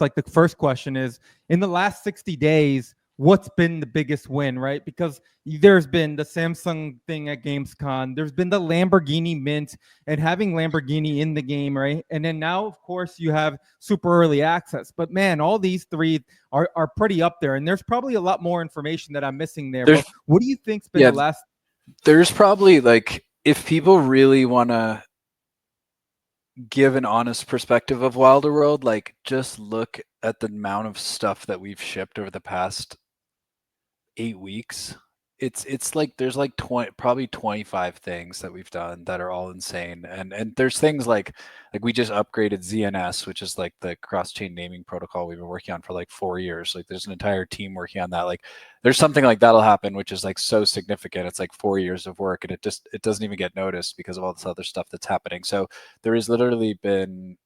like the first question is, in the last 60 days, what's been the biggest win, right? Because there's been the Samsung thing at Gamescom, there's been the Lamborghini mint, and having Lamborghini in the game, right? And then now, of course, you have super early access. But man, all these three are pretty up there, and there's probably a lot more information that I'm missing there. But what do you think's been the last? There's probably, like, if people really want to give an honest perspective of Wilder World, like, just look at the amount of stuff that we've shipped over the past 8 weeks. It's like there's like 20, probably 25 things that we've done that are all insane. And there's things like we just upgraded ZNS, which is like the cross-chain naming protocol we've been working on for like 4 years. Like there's an entire team working on that. Like there's something like that'll happen, which is like so significant. It's like 4 years of work, and it doesn't even get noticed because of all this other stuff that's happening. So there has literally been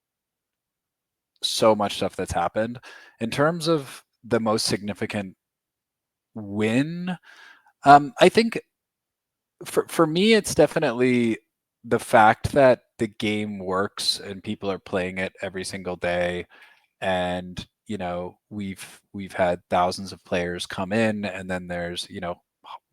so much stuff that's happened. In terms of the most significant win, I think for me, it's definitely the fact that the game works and people are playing it every single day. And, you know, we've had thousands of players come in, and then there's, you know,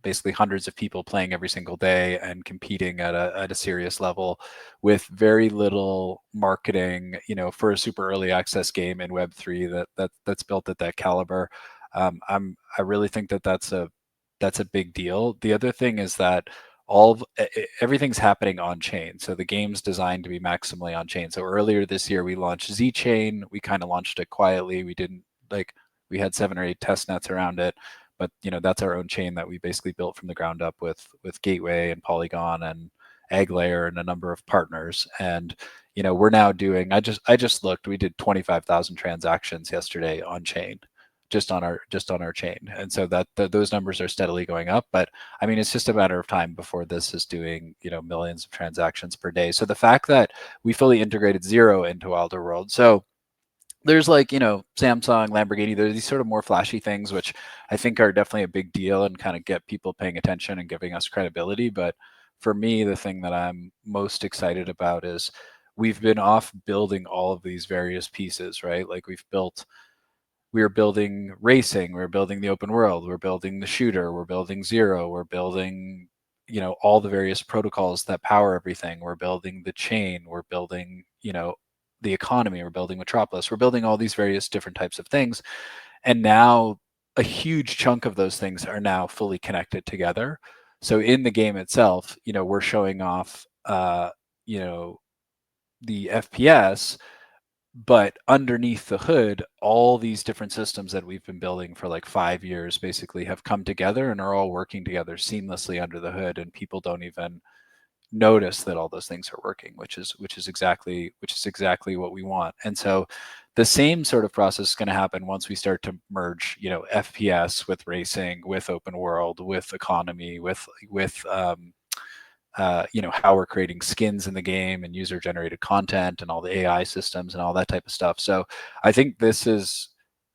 basically hundreds of people playing every single day and competing at a serious level with very little marketing, you know, for a super early access game in Web3 that's built at that caliber. I really think that that's a big deal. The other thing is that everything's happening on chain. So the game's designed to be maximally on chain. So earlier this year we launched Z Chain. We kind of launched it quietly. We had 7 or 8 test nets around it, but you know, that's our own chain that we basically built from the ground up with Gateway and Polygon and Egglayer and a number of partners. And you know, we're now doing, I just looked, we did 25,000 transactions yesterday on chain, just on our chain. And so those numbers are steadily going up. But I mean, it's just a matter of time before this is doing, you know, millions of transactions per day. So the fact that we fully integrated Zero into Wilder World, so there's like, you know, Samsung, Lamborghini, there's these sort of more flashy things, which I think are definitely a big deal and kind of get people paying attention and giving us credibility. But for me, the thing that I'm most excited about is we've been off building all of these various pieces, right? Like we are building racing, we're building the open world, we're building the shooter, we're building Zero, we're building, you know, all the various protocols that power everything, we're building the chain, we're building, you know, the economy, we're building Metropolis, we're building all these various different types of things. And now a huge chunk of those things are now fully connected together. So in the game itself, you know, we're showing off, you know, the FPS, but underneath the hood, all these different systems that we've been building for like 5 years basically have come together and are all working together seamlessly under the hood, and people don't even notice that all those things are working, which is exactly what we want. And so the same sort of process is going to happen once we start to merge, you know, FPS with racing, with open world, with economy, with you know, how we're creating skins in the game and user generated content and all the AI systems and all that type of stuff. So I think this is,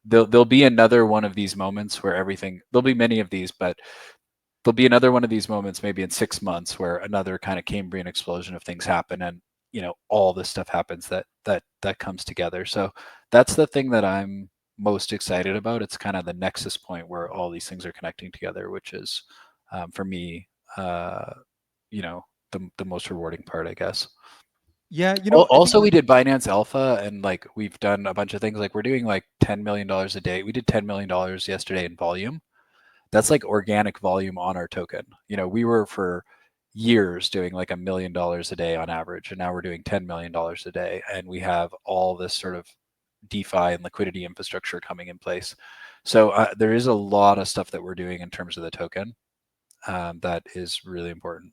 there'll be another one of these moments where there'll be many of these, but there'll be another one of these moments maybe in 6 months where another kind of Cambrian explosion of things happen, and you know, all this stuff happens that comes together. So that's the thing that I'm most excited about. It's kind of the nexus point where all these things are connecting together, which is for me, you know, the most rewarding part, I guess. Yeah, you know, Also, we did Binance Alpha, and like we've done a bunch of things. Like we're doing like $10 million a day. We did $10 million yesterday in volume. That's like organic volume on our token. You know, we were for years doing like $1 million a day on average, and now we're doing $10 million a day, and we have all this sort of DeFi and liquidity infrastructure coming in place. So there is a lot of stuff that we're doing in terms of the token that is really important.